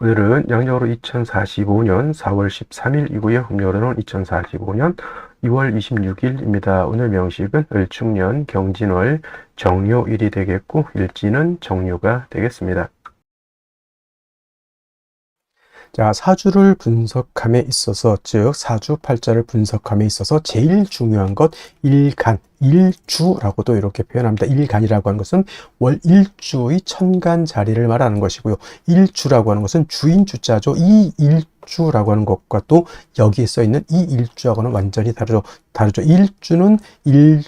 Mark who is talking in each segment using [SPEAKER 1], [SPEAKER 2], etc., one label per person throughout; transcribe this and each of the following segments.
[SPEAKER 1] 오늘은 양력으로 2045년 4월 13일이고요. 음력으로는 2045년 2월 26일입니다. 오늘 명식은 을축년 경진월 정묘일이 되겠고 일지는 정묘가 되겠습니다. 자, 사주를 분석함에 있어서, 즉 사주팔자를 분석함에 있어서 제일 중요한 것 일간, 일주라고도 이렇게 표현합니다. 일간이라고 하는 것은 월 일주의 천간 자리를 말하는 것이고요. 일주라고 하는 것은 주인 주자죠. 이 일주라고 하는 것과 또 여기에 써 있는 이 일주하고는 완전히 다르죠. 일주는 이런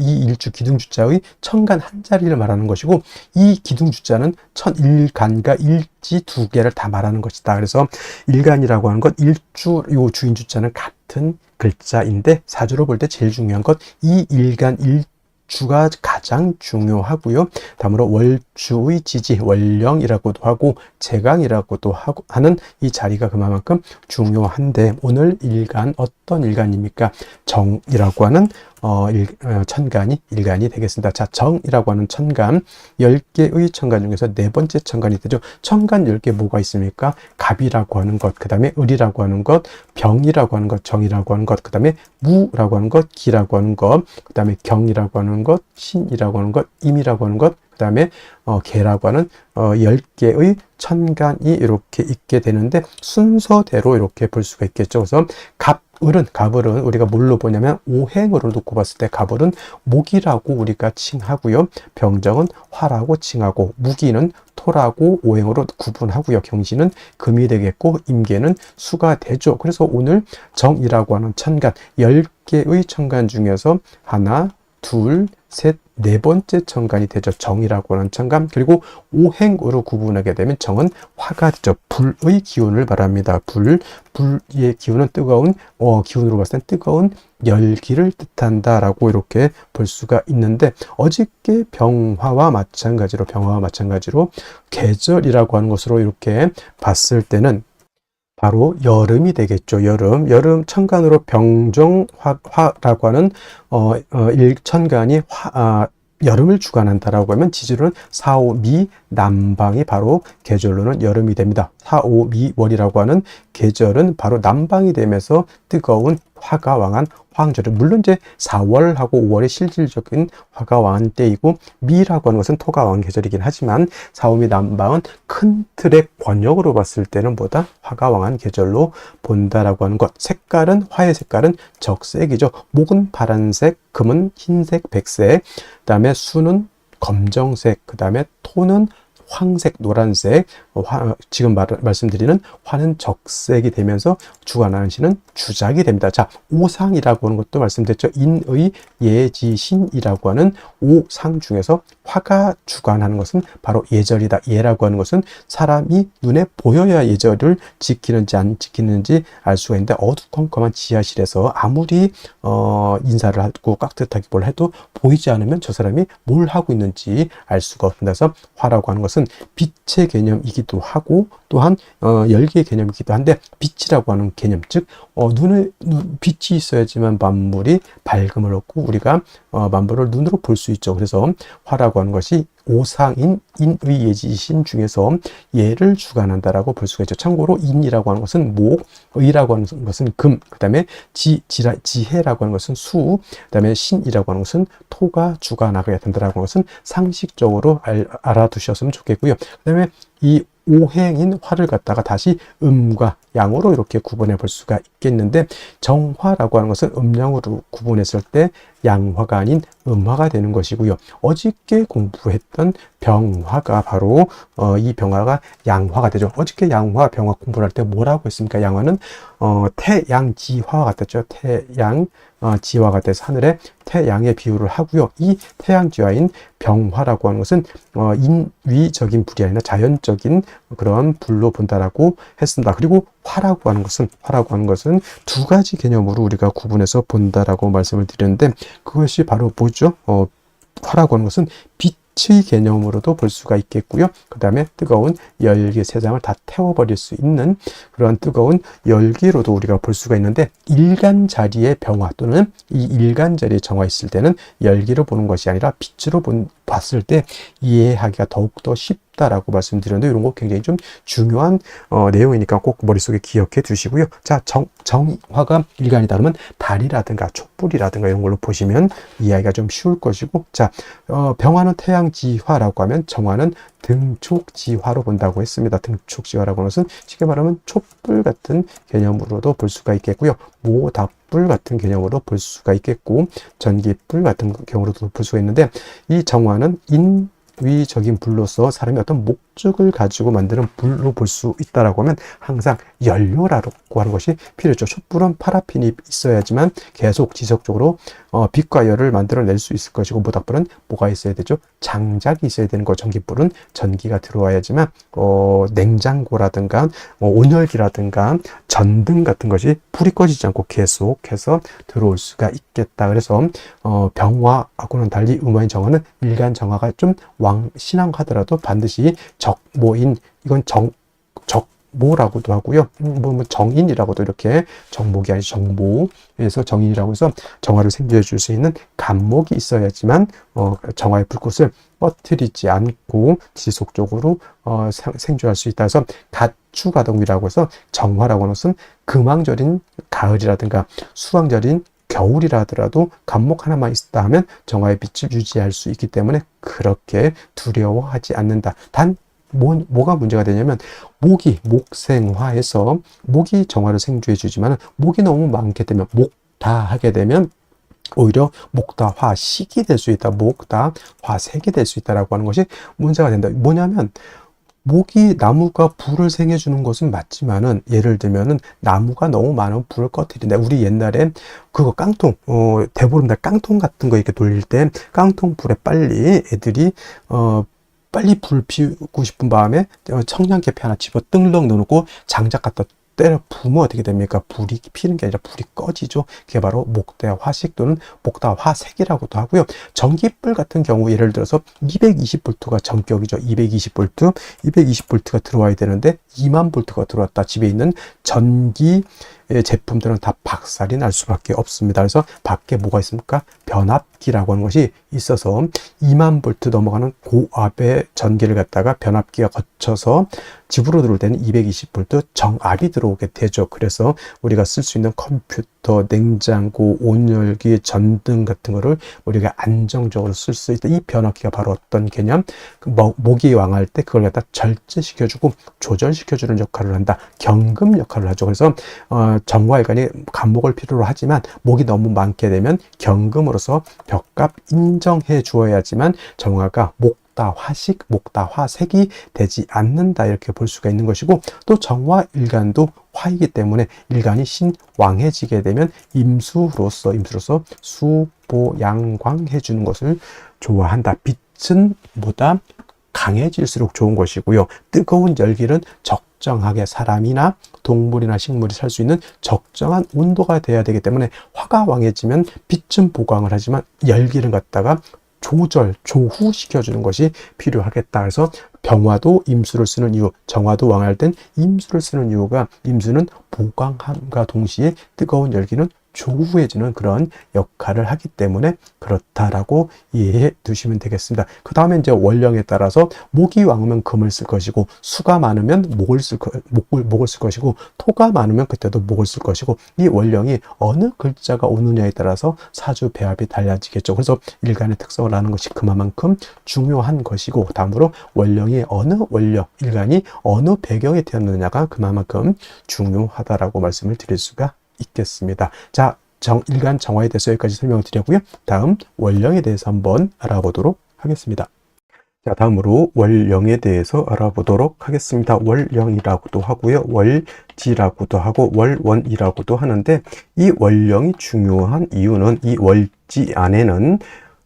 [SPEAKER 1] 이 일주 기둥주자의 천간 한 자리를 말하는 것이고, 이 기둥주자는 천일간과 일지 두 개를 다 말하는 것이다. 그래서 일간이라고 하는 것, 일주, 요 주인주자는 같은 글자인데, 사주로 볼 때 제일 중요한 것, 이 일간, 일주가 가장 중요하고요. 다음으로 월주의 지지, 월령이라고도 하고 제강이라고도 하는 이 자리가 그만큼 중요한데, 오늘 일간 어떤 일간입니까? 정이라고 하는 천간이 일간이 되겠습니다. 자, 정이라고 하는 천간, 10개의 천간 중에서 네 번째 천간이 되죠. 천간 10개 뭐가 있습니까? 갑이라고 하는 것, 그 다음에 을이라고 하는 것, 병이라고 하는 것, 정이라고 하는 것, 그 다음에 무라고 하는 것, 기라고 하는 것, 그 다음에 경이라고 하는 것, 신이라고 하는 것, 임이라고 하는 것, 그 다음에 개라고 하는 10개의 천간이 이렇게 있게 되는데, 순서대로 이렇게 볼 수가 있겠죠. 그래서 갑을은 우리가 뭘로 보냐면 오행으로 놓고 봤을 때 갑을은 목이라고 우리가 칭하고요. 병정은 화라고 칭하고, 무기는 토라고 오행으로 구분하고요. 경신은 금이 되겠고, 임계는 수가 되죠. 그래서 오늘 정이라고 하는 천간, 10개의 천간 중에서 하나, 둘, 셋, 네 번째 천간이 되죠. 정이라고 하는 천간. 그리고 오행으로 구분하게 되면 정은 화가 되죠. 불의 기운을 말합니다. 불의 기운은 뜨거운, 기운으로 봤을 땐 뜨거운 열기를 뜻한다라고 이렇게 볼 수가 있는데, 어저께 병화와 마찬가지로 계절이라고 하는 것으로 이렇게 봤을 때는 바로 여름이 되겠죠. 여름 천간으로 병정화라고 하는 일천간이 여름을 주관한다라고 하면, 지지로는 사오미 남방이 바로 계절로는 여름이 됩니다. 사오미월이라고 하는 계절은 바로 남방이 되면서 뜨거운 화가 왕한 황절을, 물론 이제 4월하고 5월이 실질적인 화가 왕한 때이고, 미라고 하는 것은 토가 왕한 계절이긴 하지만, 사오미 남방은 큰 틀의 권역으로 봤을 때는 보다 화가 왕한 계절로 본다라고 하는 것. 색깔은, 화의 색깔은 적색이죠. 목은 파란색, 금은 흰색, 백색, 그 다음에 수는 검정색, 그 다음에 토는 황색, 노란색, 지금 말씀드리는 화는 적색이 되면서 주관하는 신은 주작이 됩니다. 자, 오상이라고 하는 것도 말씀드렸죠. 인의, 예지신이라고 하는 오상 중에서 화가 주관하는 것은 바로 예절이다. 예라고 하는 것은 사람이 눈에 보여야 예절을 지키는지 안 지키는지 알 수가 있는데, 어두컴컴한 지하실에서 아무리 인사를 하고 깍듯하게 뭘 해도 보이지 않으면 저 사람이 뭘 하고 있는지 알 수가 없습니다. 그래서 화라고 하는 것은 빛의 개념이기도 하고, 또한 열기의 개념이기도 한데, 빛이라고 하는 개념, 즉 빛이 있어야지만 만물이 밝음을 얻고 우리가 만물을 눈으로 볼 수 있죠. 그래서 화라고 하는 것이 오상인 인의 예지신 중에서 예를 주관한다라고 볼 수가 있죠. 참고로 인이라고 하는 것은 목, 의라고 하는 것은 금, 그 다음에 지혜라고 하는 것은 수, 그 다음에 신이라고 하는 것은 토가 주관하게 된다라고 하는 것은 상식적으로 알아두셨으면 좋겠고요. 그 다음에 이 오행인 화를 갖다가 다시 음과 양으로 이렇게 구분해 볼 수가 있겠는데, 정화라고 하는 것은 음양으로 구분했을 때 양화가 아닌 음화가 되는 것이고요. 어저께 공부했던 병화가 바로 이 병화가 양화가 되죠. 어저께 양화, 병화 공부를 할 때 뭐라고 했습니까? 양화는 태양지화와 같았죠. 태양지화 같아서 하늘에 태양의 비유를 하고요. 이 태양지화인 병화라고 하는 것은 인위적인 불이 아니라 자연적인 그런 불로 본다라고 했습니다. 그리고 화라고 하는 것은 두 가지 개념으로 우리가 구분해서 본다라고 말씀을 드렸는데, 그것이 바로 뭐죠? 화라고 하는 것은 빛의 개념으로도 볼 수가 있겠고요. 그 다음에 뜨거운 열기 세상을 다 태워버릴 수 있는 그런 뜨거운 열기로도 우리가 볼 수가 있는데, 일간 자리의 병화 또는 이 일간 자리에 정화 있을 때는 열기로 보는 것이 아니라 빛으로 봤을 때 이해하기가 더욱더 쉽죠. 있다라고 말씀드렸는데 이런 거 굉장히 좀 중요한 내용이니까 꼭 머릿속에 기억해 두시고요. 자, 정화가 일간이다 그러면 달이라든가 촛불이라든가 이런 걸로 보시면 이해하기가 좀 쉬울 것이고, 자, 병화는 태양지화라고 하면 정화는 등촉지화로 본다고 했습니다. 등촉지화라고 하는 것은 쉽게 말하면 촛불 같은 개념으로도 볼 수가 있겠고요. 모닥불 같은 개념으로 볼 수가 있겠고, 전기불 같은 경우로도 볼 수가 있는데, 이 정화는 인위적인 불로서 사람이 어떤 목적을 가지고 만드는 불로 볼 수 있다라고 하면 항상 연료라고 하는 것이 필요죠. 촛불은 파라핀이 있어야지만 계속 지속적으로 빛과 열을 만들어낼 수 있을 것이고, 모닥불은 뭐가 있어야 되죠? 장작이 있어야 되는 거. 전기불은 전기가 들어와야지만 냉장고라든가 온열기라든가 전등 같은 것이 불이 꺼지지 않고 계속해서 들어올 수가 있겠다. 그래서 병화하고는 달리 음화인 정화는 일간 정화가 좀 왕신앙하더라도 반드시 적모인, 이건 적모라고도 하고요. 뭐 정인이라고도, 이렇게 정목이 아니죠. 정모에서 정인이라고 해서 정화를 생겨해 줄 수 있는 간목이 있어야지만 정화의 불꽃을 꺼트리지 않고 지속적으로 생존할 수 있다 해서 가추가동이라고 해서 정화라고 하는 것은 금왕절인 가을이라든가 수왕절인 겨울이라 하더라도 간목 하나만 있다 하면 정화의 빛을 유지할 수 있기 때문에 그렇게 두려워하지 않는다. 단 뭐가 문제가 되냐면 목생화해서 목이 정화를 생주해 주지만 목이 너무 많게 되면 목다하게 되면 오히려 목다화식이 될 수 있다. 목다화색이 될 수 있다라고 하는 것이 문제가 된다. 뭐냐면 나무가 불을 생해주는 것은 맞지만은, 예를 들면은 나무가 너무 많은 불을 꺼뜨린다. 우리 옛날에 그거 깡통, 대보름달 깡통 같은 거 이렇게 돌릴 때 깡통 불에 빨리 애들이 빨리 불 피우고 싶은 마음에 청량계피 하나 집어 뜰렁 넣어놓고 장작 갖다 때려 부으면 어떻게 됩니까? 불이 피는 게 아니라 불이 꺼지죠. 그게 바로 목대화식 또는 목다화색이라고도 하고요. 전기불 같은 경우 예를 들어서 220V가 전격이죠. 220V가 들어와야 되는데 20000V가 들어왔다. 집에 있는 전기 제품들은 다 박살이 날 수밖에 없습니다. 그래서 밖에 뭐가 있습니까? 변압기라고 하는 것이 있어서 20000V 넘어가는 고압의 전기를 갖다가 변압기가 거쳐서 집으로 들어올 때는 220V 정압이 들어오게 되죠. 그래서 우리가 쓸 수 있는 컴퓨터, 냉장고, 온열기, 전등 같은 거를 우리가 안정적으로 쓸 수 있다. 이 변압기가 바로 어떤 개념? 목이 왕할 때 그걸 갖다 절제시켜주고 조절시켜주는 역할을 한다. 경금 역할을 하죠. 그래서 정화일간이 간목을 필요로 하지만 목이 너무 많게 되면 경금으로서 벽값 인정해 주어야지만 정화가 목다화식, 목다화색이 되지 않는다. 이렇게 볼 수가 있는 것이고, 또 정화일간도 화이기 때문에 일간이 신왕해지게 되면 임수로서 수보양광해 주는 것을 좋아한다. 빛은 보다 강해질수록 좋은 것이고요. 뜨거운 열기는 적정하게 사람이나 동물이나 식물이 살 수 있는 적정한 온도가 돼야 되기 때문에 화가 왕해지면 빛은 보강을 하지만 열기를 갖다가 조후시켜주는 것이 필요하겠다. 그래서 병화도 임수를 쓰는 이유, 정화도 왕할 땐 임수를 쓰는 이유가, 임수는 보강함과 동시에 뜨거운 열기는 조후해지는 그런 역할을 하기 때문에 그렇다라고 이해해 두시면 되겠습니다. 그 다음에 이제 원령에 따라서 목이 왕으면 금을 쓸 것이고, 수가 많으면 목을 쓸 것이고, 토가 많으면 그때도 목을 쓸 것이고, 이 원령이 어느 글자가 오느냐에 따라서 사주 배합이 달라지겠죠. 그래서 일간의 특성을 아는 것이 그만큼 중요한 것이고, 다음으로 원령이 어느 원령, 일간이 어느 배경에 태어났느냐가 그만큼 중요하다라고 말씀을 드릴 수가 있겠습니다. 자, 일간 정화에 대해서 여기까지 설명을 드렸고요. 다음 원령에 대해서 한번 알아보도록 하겠습니다. 자, 다음으로 월령에 대해서 알아보도록 하겠습니다. 월령이라고도 하고요. 월지라고도 하고 월원이라고도 하는데, 이 월령이 중요한 이유는 이 월지 안에는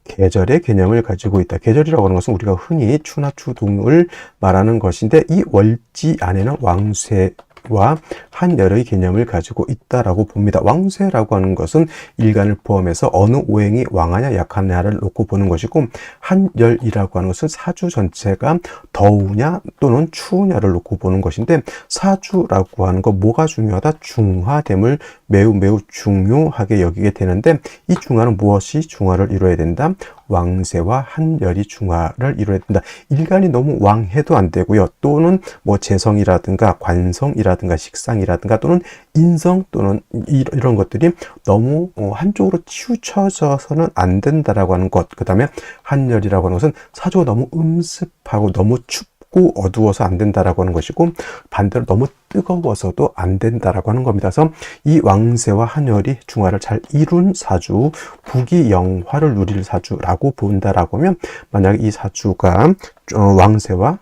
[SPEAKER 1] 계절의 개념을 가지고 있다. 계절이라고 하는 것은 우리가 흔히 추나 추동을 말하는 것인데, 이 월지 안에는 왕쇠와 한열의 개념을 가지고 있다라고 봅니다. 왕쇠라고 하는 것은 일간을 포함해서 어느 오행이 왕하냐 약하냐를 놓고 보는 것이고, 한열이라고 하는 것은 사주 전체가 더우냐 또는 추우냐를 놓고 보는 것인데, 사주라고 하는 거 뭐가 중요하다? 중화됨을 매우 중요하게 여기게 되는데, 이 중화는 무엇이 중화를 이루어야 된다? 왕세와 한열이 중화를 이루어야 된다. 일간이 너무 왕해도 안 되고요. 또는 뭐 재성이라든가 관성이라든가 식상이라든가 또는 인성 또는 이런 것들이 너무 한쪽으로 치우쳐져서는 안 된다라고 하는 것. 그 다음에 한열이라고 하는 것은 사주가 너무 음습하고 너무 춥고 어두워서 안 된다라고 하는 것이고, 반대로 너무 뜨거워서도 안 된다라고 하는 겁니다. 그래서 이 왕세와 한열이 중화를 잘 이룬 사주, 부귀영화를 누릴 사주라고 본다라고 하면, 만약에 이 사주가 왕세와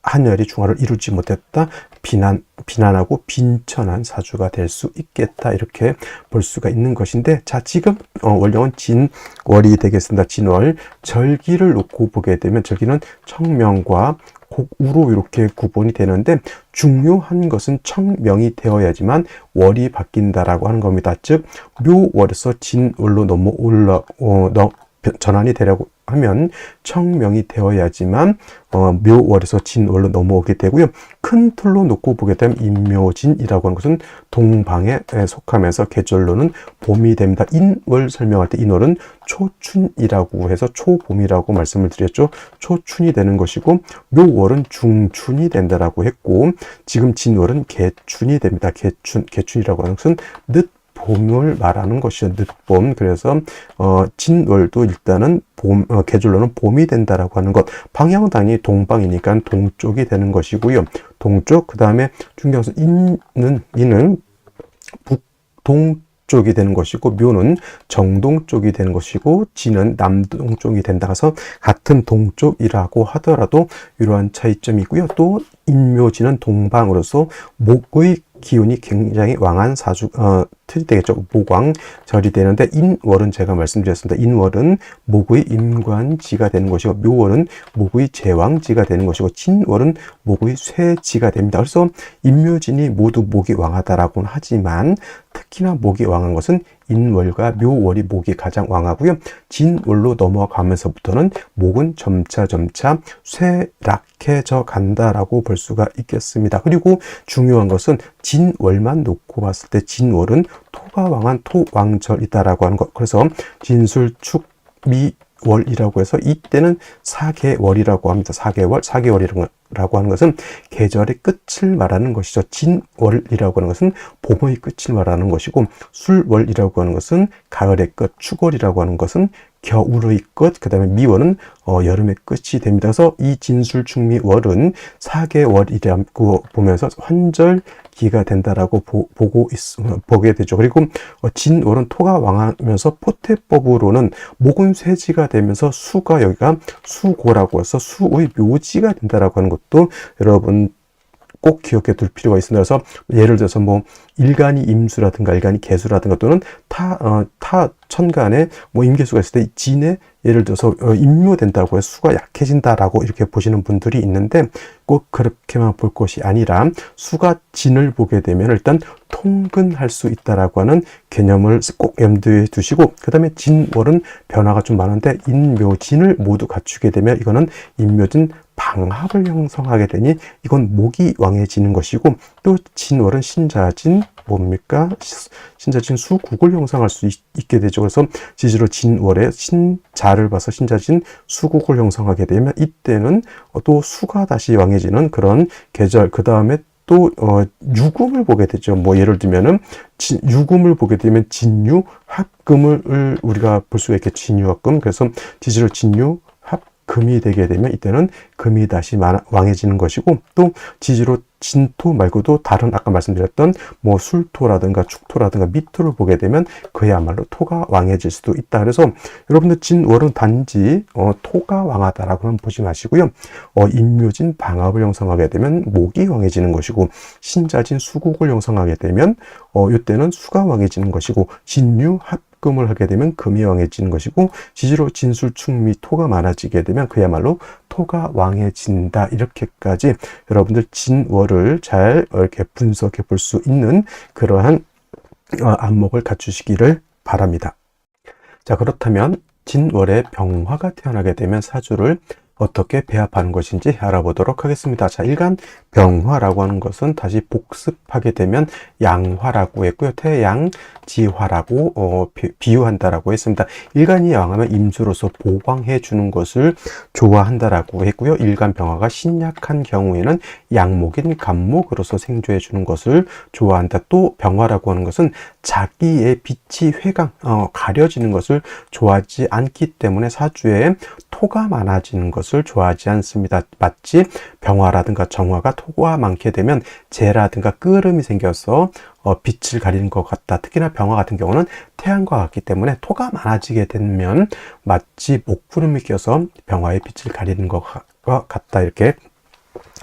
[SPEAKER 1] 한열이 중화를 이루지 못했다, 비난하고 빈천한 사주가 될 수 있겠다, 이렇게 볼 수가 있는 것인데, 자, 지금 월령은 진월이 되겠습니다. 진월 절기를 놓고 보게 되면, 절기는 청명과 곡우로 이렇게 구분이 되는데, 중요한 것은 청명이 되어야지만 월이 바뀐다라고 하는 겁니다. 즉 묘월에서 진월로 전환이 되려고 하면 청명이 되어야지만 묘월에서 진월로 넘어오게 되고요. 큰 틀로 놓고 보게 되면 인묘진이라고 하는 것은 동방에 속하면서 계절로는 봄이 됩니다. 인월 설명할 때 인월은 초춘이라고 해서 초봄이라고 말씀을 드렸죠. 초춘이 되는 것이고, 묘월은 중춘이 된다라고 했고, 지금 진월은 개춘이 됩니다. 개춘이라고 하는 것은 봄을 말하는 것이죠. 늦봄. 그래서 진월도 일단은 계절로는 봄이 된다라고 하는 것. 방향은 당연히 동방이니까 동쪽이 되는 것이고요. 동쪽. 그 다음에 중요한 것은 이는 북동쪽이 되는 것이고, 묘는 정동쪽이 되는 것이고, 진은 남동쪽이 된다. 그래서 같은 동쪽이라고 하더라도 이러한 차이점이 있고요. 또 인묘진은 동방으로서 목의 기운이 굉장히 왕한 틀이 되겠죠. 목왕절이 되는데, 인월은 제가 말씀드렸습니다. 인월은 목의 임관지가 되는 것이고, 묘월은 목의 제왕지가 되는 것이고, 진월은 목의 쇠지가 됩니다. 그래서 인묘진이 모두 목이 왕하다라고는 하지만, 특히나 목이 왕한 것은 인월과 묘월이 목이 가장 왕하고요. 진월로 넘어가면서부터는 목은 점차 쇠락해져 간다라고 볼 수가 있겠습니다. 그리고 중요한 것은 진월만 놓고 봤을 때 진월은 토가 왕한 토왕절이다라고 하는 것. 그래서 진술축미월이라고 해서 이때는 사계월이라고 합니다. 사계월이라고 하는 것은 계절의 끝을 말하는 것이죠. 진월이라고 하는 것은 봄의 끝을 말하는 것이고, 술월이라고 하는 것은 가을의 끝, 축월이라고 하는 것은 겨울의 끝, 그 다음에 미월은 여름의 끝이 됩니다. 그래서 이 진술축미월은 사계월이라고 보면서 환절기가 된다라고 보게 되죠. 그리고 진월은 토가 왕하면서 포태법으로는 목은 쇠지가 되면서 수가 여기가 수고라고 해서 수의 묘지가 된다라고 하는 것도 여러분 꼭 기억해 둘 필요가 있습니다. 그래서 예를 들어서 뭐 일간이 임수라든가 일간이 개수라든가 또는 타 천간에 뭐 임계수가 있을 때 진에 예를 들어서 임묘된다고 해서 수가 약해진다라고 이렇게 보시는 분들이 있는데, 꼭 그렇게만 볼 것이 아니라 수가 진을 보게 되면 일단 통근할 수 있다라고 하는 개념을 꼭 염두에 두시고, 그 다음에 진월은 변화가 좀 많은데 인묘진을 모두 갖추게 되면 이거는 인묘진 방합을 형성하게 되니 이건 목이 왕해지는 것이고, 또 진월은 신자진 뭡니까? 신자진 수국을 형성할 수 있게 되죠. 그래서 지지로 진월에 신자를 봐서 신자진 수국을 형성하게 되면 이때는 또 수가 다시 왕해지는 그런 계절. 그 다음에 또 유금을 보게 되죠. 뭐 예를 들면은 유금을 보게 되면 진유 합금을 우리가 볼 수가 있겠죠. 진유 합금. 그래서 지지로 진유 금이 되게 되면 이때는 금이 다시 왕해지는 것이고, 또 지지로 진토 말고도 다른 아까 말씀드렸던 뭐 술토라든가 축토라든가 미토를 보게 되면 그야말로 토가 왕해질 수도 있다. 그래서 여러분들 진월은 단지 토가 왕하다라고는 보지 마시고요. 인묘진 방합을 형성하게 되면 목이 왕해지는 것이고, 신자진 수국을 형성하게 되면 이때는 수가 왕해지는 것이고, 진유 합금을 하게 되면 금이 왕해지는 것이고, 지지로 진술축미 토가 많아지게 되면 그야말로 토가 왕해진다. 이렇게까지 여러분들 진월을 잘 이렇게 분석해 볼 수 있는 그러한 안목을 갖추시기를 바랍니다. 자, 그렇다면 진월에 병화가 태어나게 되면 사주를 어떻게 배합하는 것인지 알아보도록 하겠습니다. 자, 일간 병화라고 하는 것은 다시 복습하게 되면 양화라고 했고요. 태양지화라고 비유한다라고 했습니다. 일간이 양하면 임수로서 보강해 주는 것을 좋아한다라고 했고요. 일간 병화가 신약한 경우에는 양목인 간목으로서 생조해 주는 것을 좋아한다. 또 병화라고 하는 것은 자기의 빛이 가려지는 것을 좋아하지 않기 때문에 사주에 토가 많아지는 것을 좋아하지 않습니다. 마치 병화라든가 정화가 토가 많게 되면 재라든가 끄름이 생겨서 빛을 가리는 것 같다. 특히나 병화 같은 경우는 태양과 같기 때문에 토가 많아지게 되면 마치 목구름이 껴서 병화의 빛을 가리는 것 같다. 이렇게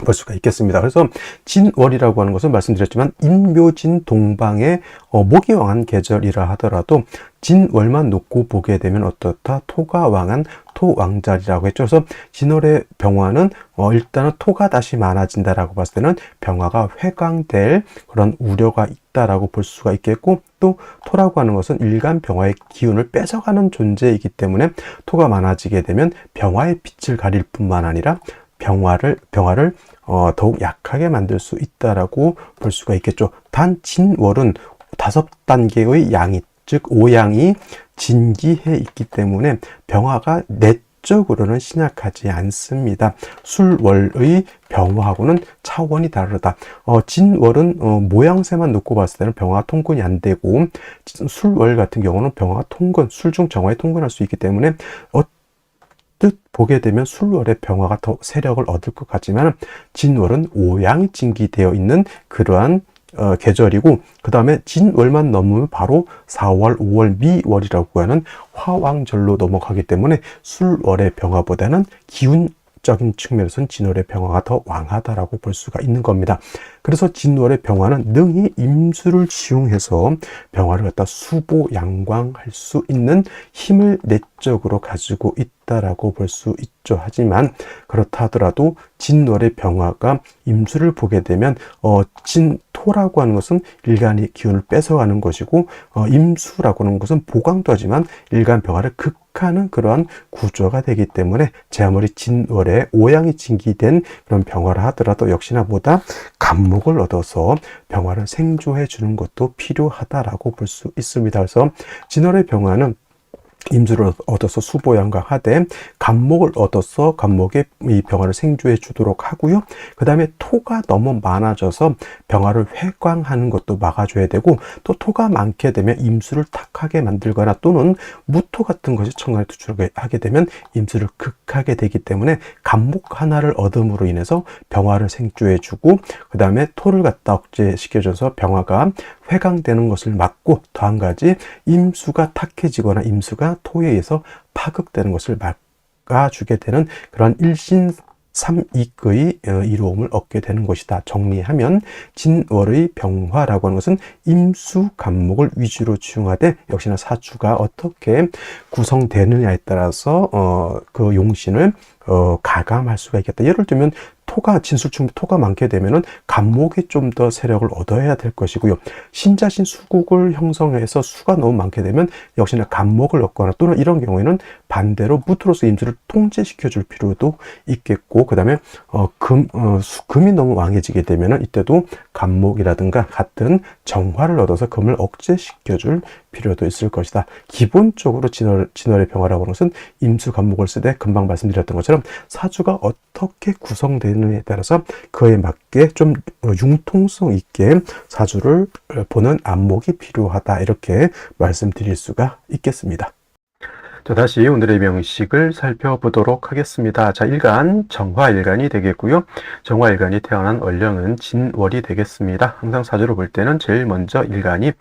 [SPEAKER 1] 볼 수가 있겠습니다. 그래서 진월이라고 하는 것은 말씀드렸지만 인묘진 동방의 목이 왕한 계절이라 하더라도 진월만 놓고 보게 되면 어떻다? 토가 왕한 토왕자리라고 했죠. 그래서 진월의 병화는 일단은 토가 다시 많아진다라고 봤을 때는 병화가 회광될 그런 우려가 있다라고 볼 수가 있겠고, 또 토라고 하는 것은 일간 병화의 기운을 뺏어가는 존재이기 때문에 토가 많아지게 되면 병화의 빛을 가릴 뿐만 아니라 병화를 더욱 약하게 만들 수 있다라고 볼 수가 있겠죠. 단 진월은 5단계의 양이, 즉 오양이 진기해 있기 때문에 병화가 내적으로는 신약하지 않습니다. 술월의 병화하고는 차원이 다르다. 진월은 모양새만 놓고 봤을 때는 병화가 통근이 안 되고, 술월 같은 경우는 병화가 통근, 술중 정화에 통근할 수 있기 때문에 뜻 보게 되면 술월의 병화가 더 세력을 얻을 것 같지만 진월은 오양이 진기되어 있는 그러한 계절이고, 그 다음에 진월만 넘으면 바로 4월, 5월, 미월이라고 하는 화왕절로 넘어가기 때문에 술월의 병화보다는 기운적인 측면에서는 진월의 병화가 더 왕하다라고 볼 수가 있는 겁니다. 그래서 진월의 병화는 능히 임수를 지용해서 병화를 갖다 수보 양광할 수 있는 힘을 내적으로 가지고 있다라고 볼 수 있죠. 하지만 그렇다 하더라도 진월의 병화가 임수를 보게 되면 진토라고 하는 것은 일간의 기운을 뺏어가는 것이고, 임수라고 하는 것은 보강도 하지만 일간 병화를 극하는 그러한 구조가 되기 때문에 제 아무리 진월에 오양이 진기된 그런 병화를 하더라도 역시나 보다 간목을 얻어서 병화를 생조해 주는 것도 필요하다라고 볼 수 있습니다. 그래서 진월의 병화는 임수를 얻어서 수보양광하되 간목을 얻어서 간목의 이 병화를 생조해 주도록 하고요. 그 다음에 토가 너무 많아져서 병화를 회광하는 것도 막아줘야 되고, 또 토가 많게 되면 임수를 탁하게 만들거나 또는 무토 같은 것이 청간에 투출하게 되면 임수를 극하게 되기 때문에 간목 하나를 얻음으로 인해서 병화를 생조해 주고, 그 다음에 토를 갖다 억제시켜줘서 병화가 회광되는 것을 막고, 더 한 가지 임수가 탁해지거나 임수가 토에 의해서 파극되는 것을 막아주게 되는 그런 일신삼익의 이로움을 얻게 되는 것이다. 정리하면 진월의 병화라고 하는 것은 임수 간목을 위주로 지용하되, 역시나 사주가 어떻게 구성되느냐에 따라서 그 용신을 가감할 수가 있겠다. 예를 들면 진술충 토가 많게 되면은 간목이 좀 더 세력을 얻어야 될 것이고요. 신자신 수국을 형성해서 수가 너무 많게 되면 역시나 간목을 얻거나, 또는 이런 경우에는 반대로 무토로서 임수를 통제시켜 줄 필요도 있겠고, 그 다음에 금이 너무 왕해지게 되면은 이때도 간목이라든가 같은 정화를 얻어서 금을 억제시켜 줄 필요도 있을 것이다. 기본적으로 진월의 병화라고 하는 것은 임수 간목을 쓰되, 금방 말씀드렸던 것처럼 사주가 어떻게 구성되느냐에 따라서 그에 맞게 좀 융통성 있게 사주를 보는 안목이 필요하다, 이렇게 말씀드릴 수가 있겠습니다. 자, 다시 오늘의 명식을 살펴보도록 하겠습니다. 자, 일간, 정화일간이 되겠고요. 정화일간이 태어난 원령은 진월이 되겠습니다. 항상 사주를 볼 때는 제일 먼저 일간이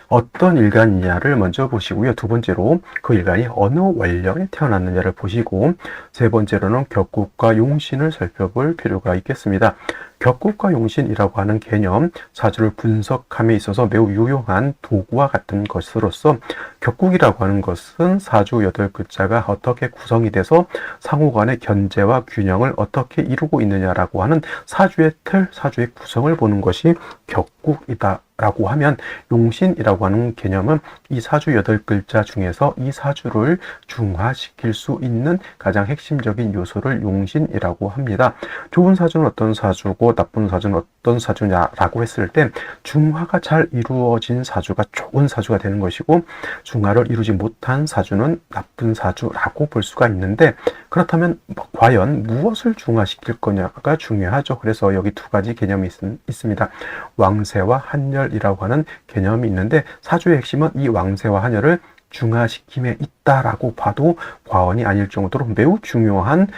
[SPEAKER 1] 어떤 일간이냐를 먼저 보시고요. 두 번째로 그 일간이 어느 원령에 태어났느냐를 보시고, 세 번째로는 격국과 용신을 살펴볼 필요가 있겠습니다. 격국과 용신이라고 하는 개념, 사주를 분석함에 있어서 매우 유용한 도구와 같은 것으로서 격국이라고 하는 것은 사주 8글자가 어떻게 구성이 돼서 상호간의 견제와 균형을 어떻게 이루고 있느냐라고 하는 사주의 틀, 사주의 구성을 보는 것이 격국이다. 라고 하면 용신이라고 하는 개념은 이 사주 8글자 중에서 이 사주를 중화시킬 수 있는 가장 핵심적인 요소를 용신이라고 합니다. 좋은 사주는 어떤 사주고 나쁜 사주는 어떤 사주냐라고 했을 때 중화가 잘 이루어진 사주가 좋은 사주가 되는 것이고 중화를 이루지 못한 사주는 나쁜 사주라고 볼 수가 있는데 그렇다면 과연 무엇을 중화시킬 거냐가 중요하죠. 그래서 여기 두 가지 개념이 있습니다. 왕세와 한열이라고 하는 개념이 있는데 사주의 핵심은 이 왕세와 한열을 중화시킴에 있다라고 봐도 과언이 아닐 정도로 매우 중요한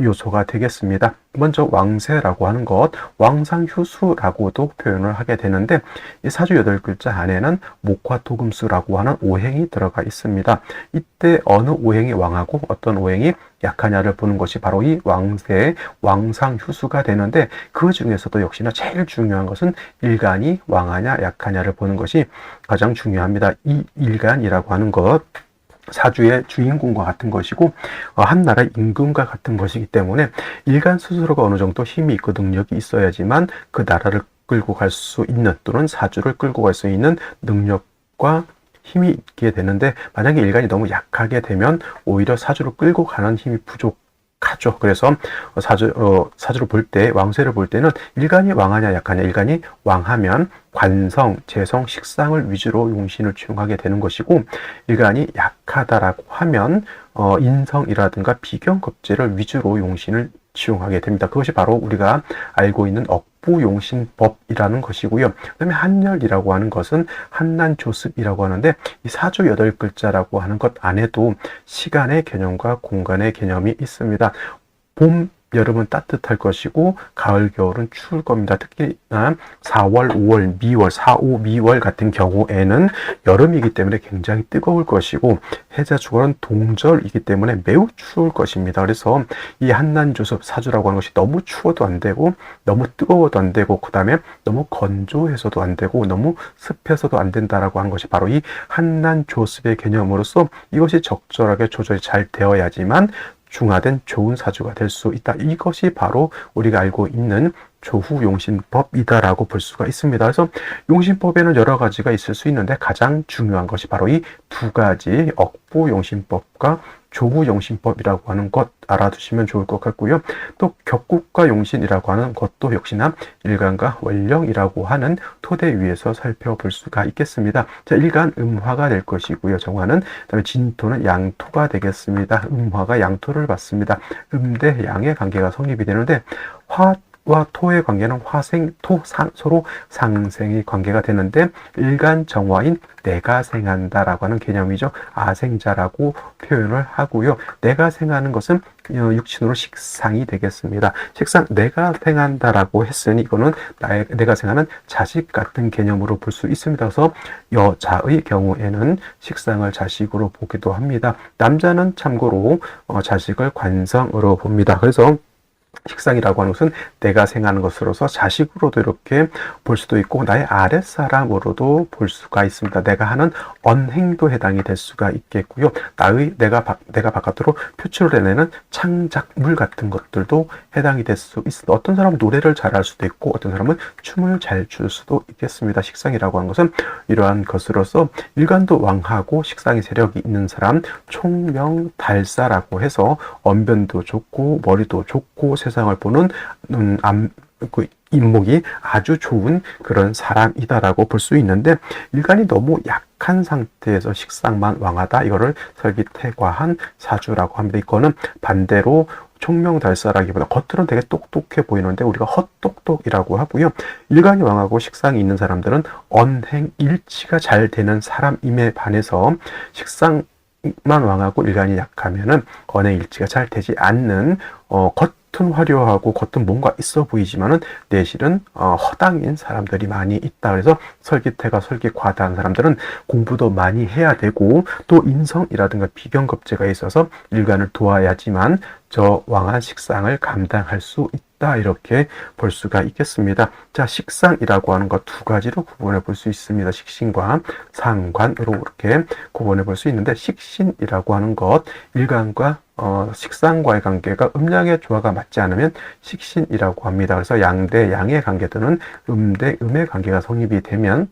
[SPEAKER 1] 요소가 되겠습니다. 먼저 왕세라고 하는 것, 왕상휴수라고도 표현을 하게 되는데 이 사주 8글자 안에는 목화 토금수라고 하는 오행이 들어가 있습니다. 이때 어느 오행이 왕하고 어떤 오행이 약하냐를 보는 것이 바로 이 왕세의 왕상휴수가 되는데 그 중에서도 역시나 제일 중요한 것은 일간이 왕하냐 약하냐를 보는 것이 가장 중요합니다. 이 일간이라고 하는 것 사주의 주인공과 같은 것이고 한 나라의 임금과 같은 것이기 때문에 일간 스스로가 어느 정도 힘이 있고 능력이 있어야지만 그 나라를 끌고 갈 수 있는 또는 사주를 끌고 갈 수 있는 능력과 힘이 있게 되는데 만약에 일간이 너무 약하게 되면 오히려 사주를 끌고 가는 힘이 부족하죠. 그래서 사주를 볼 때, 왕세를 볼 때는 일간이 왕하냐 약하냐, 일간이 왕하면 관성, 재성, 식상을 위주로 용신을 취용하게 되는 것이고 일간이 약하다라고 하면 인성이라든가 비경겁제를 위주로 용신을 취용하게 됩니다. 그것이 바로 우리가 알고 있는 억부용신법이라는 것이고요. 그 다음에 한열이라고 하는 것은 한난조습이라고 하는데 이 사주 8글자라고 하는 것 안에도 시간의 개념과 공간의 개념이 있습니다. 봄, 여름은 따뜻할 것이고 가을, 겨울은 추울 겁니다. 특히나 4월, 5월, 미월, 4, 5, 미월 같은 경우에는 여름이기 때문에 굉장히 뜨거울 것이고 해자 주간은 동절이기 때문에 매우 추울 것입니다. 그래서 이 한난조섭 사주라고 하는 것이 너무 추워도 안 되고 너무 뜨거워도 안 되고 그 다음에 너무 건조해서도 안 되고 너무 습해서도 안 된다라고 하는 것이 바로 이 한난조섭의 개념으로서 이것이 적절하게 조절이 잘 되어야지만 중화된 좋은 사주가 될 수 있다. 이것이 바로 우리가 알고 있는 조후용신법이다라고 볼 수가 있습니다. 그래서 용신법에는 여러 가지가 있을 수 있는데 가장 중요한 것이 바로 이 두 가지 억부용신법과 조후용신법이라고 하는 것 알아두시면 좋을 것 같고요. 또 격국과 용신이라고 하는 것도 역시나 일간과 원령이라고 하는 토대 위에서 살펴볼 수가 있겠습니다. 자, 일간 음화가 될 것이고요. 정화는 그다음에 진토는 양토가 되겠습니다. 음화가 양토를 받습니다. 대 양의 관계가 성립이 되는데 와 토의 관계는 화생, 토, 서로 상생의 관계가 되는데 일간 정화인 내가 생한다라고 하는 개념이죠. 아생자라고 표현을 하고요. 내가 생하는 것은 육신으로 식상이 되겠습니다. 식상, 내가 생한다라고 했으니 이거는 내가 생하는 자식 같은 개념으로 볼 수 있습니다. 그래서 여자의 경우에는 식상을 자식으로 보기도 합니다. 남자는 참고로 자식을 관성으로 봅니다. 그래서 식상이라고 하는 것은 내가 생하는 것으로서 자식으로도 이렇게 볼 수도 있고 나의 아랫사람으로도 볼 수가 있습니다. 내가 하는 언행도 해당이 될 수가 있겠고요. 내가 바깥으로 표출을 해내는 창작물 같은 것들도 해당이 될 수 있습니다. 어떤 사람은 노래를 잘할 수도 있고 어떤 사람은 춤을 잘 출 수도 있겠습니다. 식상이라고 하는 것은 이러한 것으로서 일간도 왕하고 식상의 세력이 있는 사람 총명달사라고 해서 언변도 좋고 머리도 좋고 세상을 보는 인목이 아주 좋은 그런 사람이다라고 볼 수 있는데 일간이 너무 약한 상태에서 식상만 왕하다 이거를 설기태과한 사주라고 합니다. 이거는 반대로 총명달사라기보다 겉으로는 되게 똑똑해 보이는데 우리가 헛똑똑이라고 하고요. 일간이 왕하고 식상이 있는 사람들은 언행 일치가 잘 되는 사람임에 반해서 식상 만 왕하고 일간이 약하면은 언행 일치가 잘 되지 않는 겉은 화려하고 겉은 뭔가 있어 보이지만은 내실은 허당인 사람들이 많이 있다. 그래서 설기태가 설기과다한 사람들은 공부도 많이 해야 되고 또 인성이라든가 비경겁제가 있어서 일간을 도와야지만 저 왕한 식상을 감당할 수 있다. 있다 이렇게 볼 수가 있겠습니다. 자, 식상이라고 하는 것 두 가지로 구분해 볼 수 있습니다. 식신과 상관으로 이렇게 구분해 볼 수 있는데, 식신이라고 하는 것, 일간과 식상과의 관계가 음양의 조화가 맞지 않으면 식신이라고 합니다. 그래서 양대 양의 관계 또는 음대 음의 관계가 성립이 되면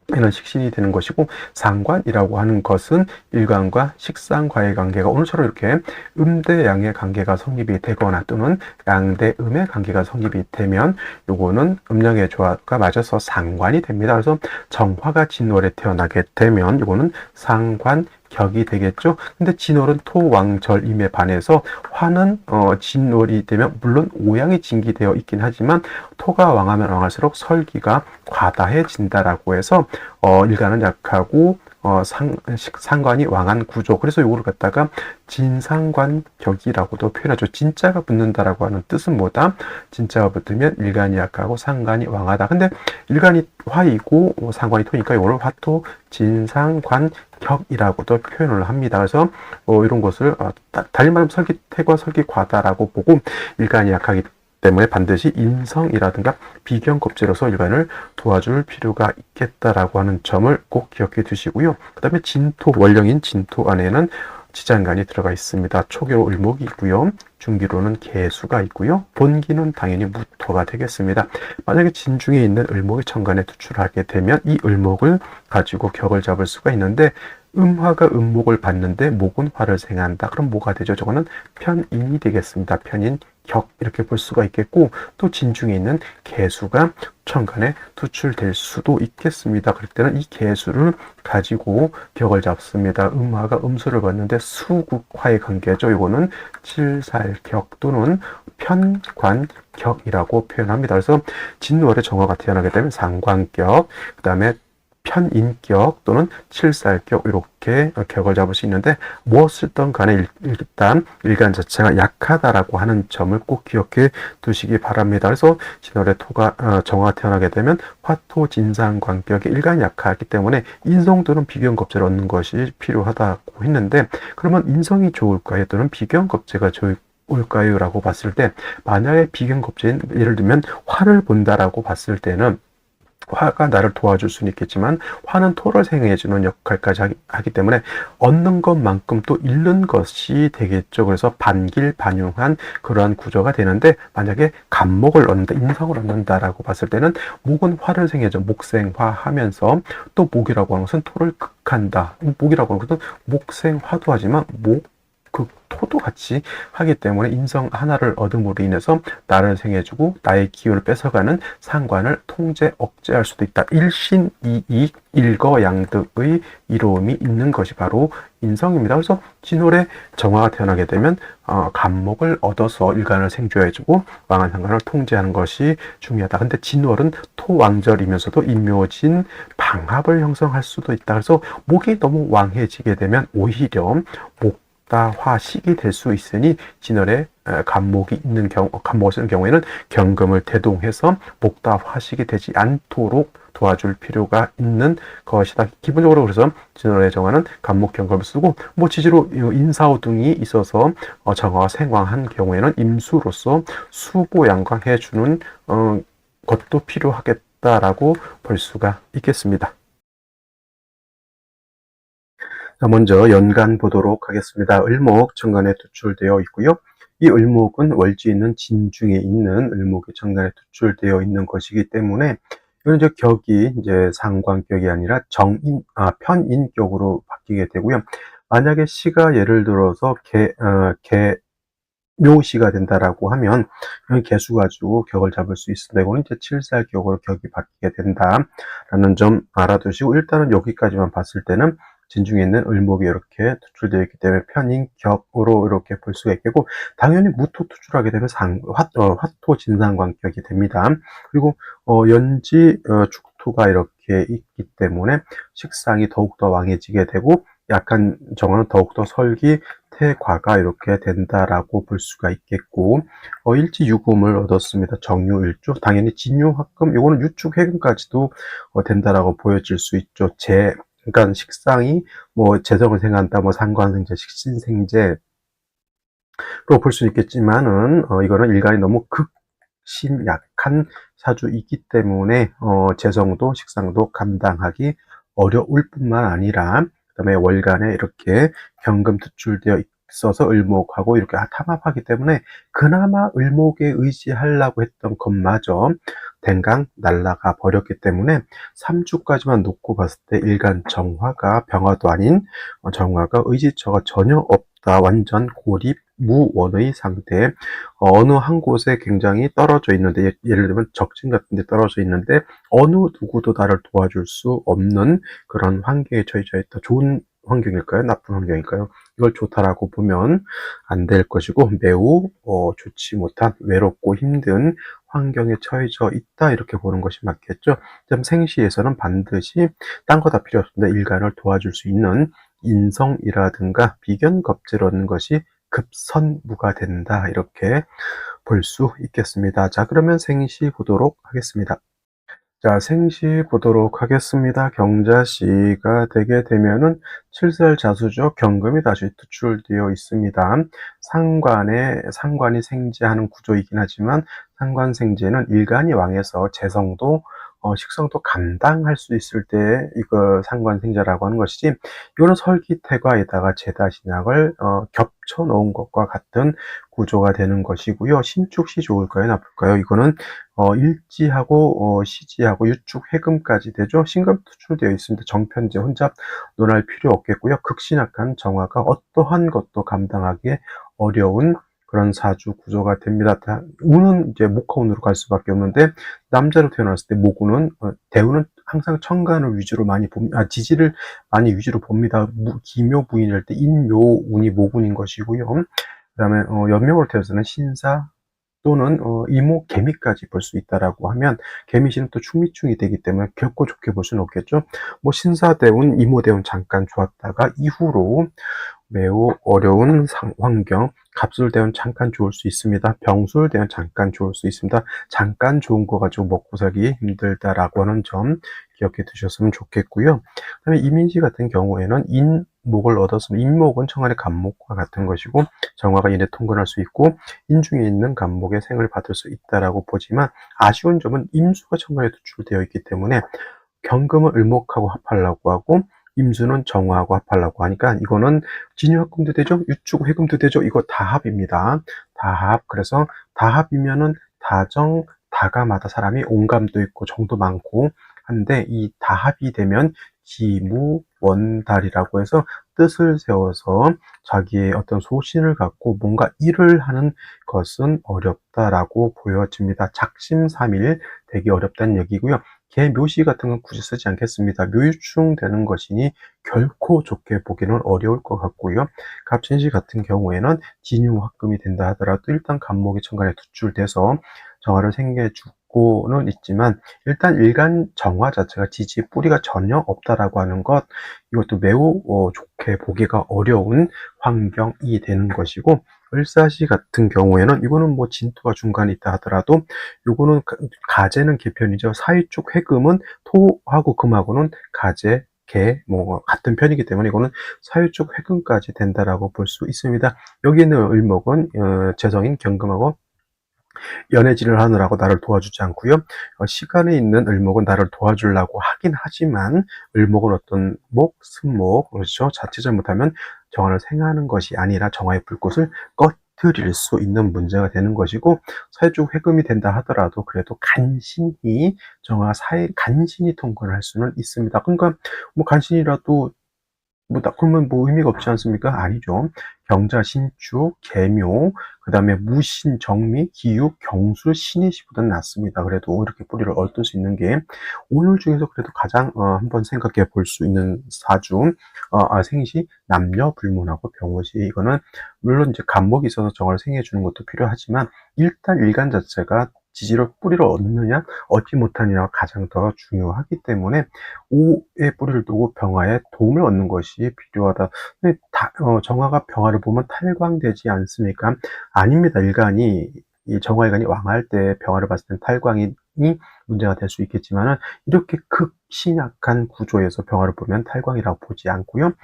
[SPEAKER 1] 이런 식신이 되는 것이고, 상관이라고 하는 것은 일간과 식상과의 관계가 오늘처럼 이렇게 음대 양의 관계가 성립이 되거나 또는 양대 음의 관계가 성립이 되면 요거는 음양의 조화가 맞아서 상관이 됩니다. 그래서 정화가 진월에 태어나게 되면 요거는 상관 격이 되겠죠. 근데 진월은 토왕절임에 반해서 화는 진월이 되면 물론 오양이 진기되어 있긴 하지만 토가 왕하면 왕할수록 설기가 과다해진다라고 해서 일간은 약하고 상관이 왕한 구조. 그래서 이거를 갖다가 진상관격이라고도 표현하죠. 진짜가 붙는다라고 하는 뜻은 뭐다? 진짜가 붙으면 일간이 약하고 상관이 왕하다. 근데 일간이 화이고 상관이 토니까 이거를 화토 진상관격이라고도 표현을 합니다. 그래서 이런 것을 달리 말하면 설기태과 설기과다라고 보고, 일간이 약하기 때문에 반드시 인성이라든가 비경겁제로서 일간을 도와줄 필요가 있겠다라고 하는 점을 꼭 기억해 두시고요. 그 다음에 진토, 원령인 진토 안에는 지장간이 들어가 있습니다. 초기로 을목이 있고요. 중기로는 개수가 있고요. 본기는 당연히 무토가 되겠습니다. 만약에 진중에 있는 을목이 천간에 투출하게 되면 이 을목을 가지고 격을 잡을 수가 있는데, 음화가 음목을 받는데 목은 화를 생한다. 그럼 뭐가 되죠? 저거는 편인이 되겠습니다. 편인, 격 이렇게 볼 수가 있겠고, 또 진중에 있는 개수가 천간에 투출될 수도 있겠습니다. 그럴 때는 이 개수를 가지고 격을 잡습니다. 음화가 음수를 받는데 수국화의 관계죠. 이거는 칠살격 또는 편관격이라고 표현합니다. 그래서 진월에 정화가 태어나게 되면 상관격, 그 다음에 편인격 또는 칠살격 이렇게 격을 잡을 수 있는데, 무엇이든 간에 일단 일간 자체가 약하다라고 하는 점을 꼭 기억해 두시기 바랍니다. 그래서 진월에 토가 정화가 태어나게 되면 화토 진상관격이 일간이 약하기 때문에 인성 또는 비경겁제를 얻는 것이 필요하다고 했는데, 그러면 인성이 좋을까요? 또는 비경겁제가 좋을까요? 라고 봤을 때, 만약에 비경겁제인 예를 들면 화를 본다라고 봤을 때는 화가 나를 도와줄 수는 있겠지만 화는 토를 생해주는 역할까지 하기 때문에 얻는 것만큼 또 잃는 것이 되겠죠. 그래서 반길반용한 그러한 구조가 되는데, 만약에 간목을 얻는다, 인성을 얻는다라고 봤을 때는 목은 화를 생해줘, 목생화 하면서, 또 목이라고 하는 것은 토를 극한다. 목이라고 하는 것은 목생화도 하지만 토도 같이 하기 때문에 인성 하나를 얻음으로 인해서 나를 생해주고 나의 기운을 뺏어가는 상관을 통제, 억제할 수도 있다. 일신이익, 일거양득의 이로움이 있는 것이 바로 인성입니다. 그래서 진월에 정화가 태어나게 되면 간목을 얻어서 일간을 생조해주고 왕한 상관을 통제하는 것이 중요하다. 근데 진월은 토왕절이면서도 인묘진 방합을 형성할 수도 있다. 그래서 목이 너무 왕해지게 되면 오히려 화식이 될 수 있으니 진월에 간목이 있는 간목을 쓰는 경우에는 경금을 대동해서 목다화식이 되지 않도록 도와줄 필요가 있는 것이다. 기본적으로 그래서 진월에 정화는 간목 경금을 쓰고, 지지로 인사오 등이 있어서 정화가 생왕한 경우에는 임수로서 수보양광해 주는 것도 필요하겠다라고 볼 수가 있겠습니다. 자, 먼저 연간 보도록 하겠습니다. 을목 천간에 투출되어 있고요. 이 을목은 월지에 있는 진중에 있는 을목이 천간에 투출되어 있는 것이기 때문에, 이건 이제 격이 이제 상관격이 아니라 편인격으로 바뀌게 되고요. 만약에 시가 예를 들어서 묘시가 된다라고 하면 개수 가지고 격을 잡을 수 있습니다. 이거는 이제 칠살격으로 격이 바뀌게 된다라는 점 알아두시고, 일단은 여기까지만 봤을 때는 진중에 있는 을목이 이렇게 투출되어 있기 때문에 편인격으로 이렇게 볼 수가 있겠고, 당연히 무토 투출하게 되면 화토 진상관격이 됩니다. 그리고 연지 축토가 이렇게 있기 때문에 식상이 더욱더 왕해지게 되고, 약한 정화는 더욱더 설기 태과가 이렇게 된다라고 볼 수가 있겠고, 일지유금을 얻었습니다. 정유일주, 당연히 진유합금, 요거는 유축해금까지도 된다라고 보여질 수 있죠. 그러니까 식상이 재성을 생한다, 상관생재, 식신생재로 볼 수 있겠지만은, 이거는 일간이 너무 약한 사주이기 때문에 재성도 식상도 감당하기 어려울 뿐만 아니라 그다음에 월간에 이렇게 경금 투출되어 있어서 을목하고 이렇게 탐합하기 때문에 그나마 을목에 의지하려고 했던 것마저 댕강 날아가 버렸기 때문에 3주까지만 놓고 봤을 때 일간 정화가 병화도 아닌 정화가 의지처가 전혀 없다. 완전 고립 무원의 상태. 어느 한 곳에 굉장히 떨어져 있는데 예를 들면 적진 같은 데 떨어져 있는데 어느 누구도 나를 도와줄 수 없는 그런 환경에 처해져 있다. 좋은 환경일까요? 나쁜 환경일까요? 이걸 좋다라고 보면 안 될 것이고 매우 좋지 못한 외롭고 힘든 환경에 처해져 있다 이렇게 보는 것이 맞겠죠. 생시에서는 반드시 딴 거 다 필요 없습니다. 일간을 도와줄 수 있는 인성이라든가 비견겁재를 얻는 것이 급선무가 된다 이렇게 볼 수 있겠습니다. 자, 그러면 생시 보도록 하겠습니다. 자, 생시 보도록 하겠습니다. 경자시가 되게 되면은 7살 자수죠. 경금이 다시 투출되어 있습니다. 상관이 생지하는 구조이긴 하지만 상관생지에는 일간이 왕해서 재성도 식성도 감당할 수 있을 때 이거 상관생자라고 하는 것이지 이거는 설기태과에다가 제다신약을 겹쳐 놓은 것과 같은 구조가 되는 것이고요. 신축시 좋을까요? 나쁠까요? 이거는 일지하고 시지하고 유축 해금까지 되죠. 신금 투출되어 있습니다. 정편제 혼잡 논할 필요 없겠고요. 극신약한 정화가 어떠한 것도 감당하기 어려운 그런 사주 구조가 됩니다. 운은 이제 목화운으로 갈 수밖에 없는데 남자로 태어났을 때 목운은 대운은 항상 천간을 위주로 많이 지지를 많이 위주로 봅니다. 기묘 부인일 때 인묘운이 목운인 것이고요. 그다음에 연명으로 태어나서는 신사 또는 이목 개미까지 볼 수 있다라고 하면 개미신은 또 충미충이 되기 때문에 결코 좋게 볼 수는 없겠죠. 뭐 신사대운, 이모대운 잠깐 좋았다가 이후로 매우 어려운 환경, 갑술대운 잠깐 좋을 수 있습니다. 병술대운 잠깐 좋을 수 있습니다. 잠깐 좋은 거 가지고 먹고 살기 힘들다라고 하는 점 기억해 두셨으면 좋겠고요. 그다음에 이민시 같은 경우에는 인목을 얻었으면 인목은 청간의 간목과 같은 것이고 정화가 인에 통근할 수 있고 인중에 있는 간목의 생을 받을 수 있다라고 보지만 아쉬운 점은 임수가 청간에 투출되어 있기 때문에 경금은 을목하고 합하려고 하고 임수는 정화하고 합하려고 하니까 이거는 진유합금도 되죠. 유축 회금도 되죠. 이거 다합입니다. 다합. 그래서 다합이면은 다정 다가마다 사람이 온감도 있고 정도 많고 한데 이 다합이 되면 기무원달이라고 해서 뜻을 세워서 자기의 어떤 소신을 갖고 뭔가 일을 하는 것은 어렵다라고 보여집니다. 작심삼일 되게 어렵다는 얘기고요. 묘시 같은 건 굳이 쓰지 않겠습니다. 묘유충 되는 것이니 결코 좋게 보기는 어려울 것 같고요. 갑진시 같은 경우에는 진유합금이 된다 하더라도 일단 간목이 천간에 투출돼서 정화를 생겨주고는 있지만 일단 일간 정화 자체가 지지의 뿌리가 전혀 없다라고 하는 것 이것도 매우 좋게 보기가 어려운 환경이 되는 것이고 을사시 같은 경우에는 이거는 뭐 진토가 중간에 있다 하더라도 이거는 가재는 개편이죠. 사이쪽 해금은 토하고 금하고는 가재 개, 뭐, 같은 편이기 때문에 이거는 사유쪽 해금까지 된다라고 볼 수 있습니다. 여기 있는 을목은, 재성인 경금하고 연애질을 하느라고 나를 도와주지 않고요. 시간에 있는 을목은 나를 도와주려고 하긴 하지만 을목은 어떤 목, 승목, 그렇죠. 자칫 잘못하면 정화를 생하는 것이 아니라 정화의 불꽃을 꺼트릴 수 있는 문제가 되는 것이고 사회적 회금이 된다 하더라도 그래도 간신히 간신히 통과를 할 수는 있습니다. 그러니까 뭐 간신이라도 그러면 뭐 의미가 없지 않습니까? 아니죠. 경자, 신축, 계묘, 그 다음에 무신, 정미, 기육, 경술, 신이시보다는 낫습니다. 그래도 이렇게 뿌리를 얻을 수 있는 게 오늘 중에서 그래도 가장 한번 생각해 볼 수 있는 사주, 생시, 남녀 불문하고 병호시 이거는 물론 이제 간목이 있어서 정화를 생해 주는 것도 필요하지만 일단 일간 자체가 지지를 뿌리를 얻느냐 얻지 못하느냐가 가장 더 중요하기 때문에 오의 뿌리를 두고 병화에 도움을 얻는 것이 필요하다. 근데 정화가 병화를 보면 탈광되지 않습니까? 아닙니다. 이 정화일간이 왕할 때 병화를 봤을 땐 탈광이 문제가 될 수 있겠지만은 이렇게 극신약한 구조에서 병화를 보면 탈광이라고 보지 않고요.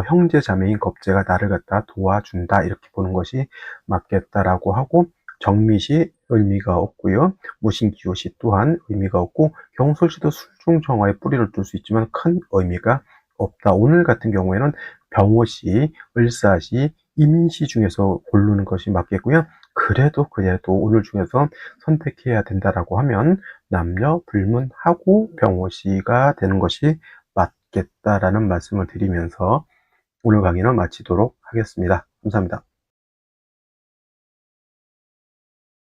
[SPEAKER 1] 형제 자매인 겁재가 나를 갖다 도와준다 이렇게 보는 것이 맞겠다라고 하고 정미시 의미가 없고요. 무신기요시 또한 의미가 없고, 경술시도 술중정화에 뿌리를 둘 수 있지만 큰 의미가 없다. 오늘 같은 경우에는 병호시, 을사시, 임인시 중에서 고르는 것이 맞겠고요. 그래도 오늘 중에서 선택해야 된다라고 하면 남녀 불문하고 병호시가 되는 것이 맞겠다라는 말씀을 드리면서 오늘 강의는 마치도록 하겠습니다. 감사합니다.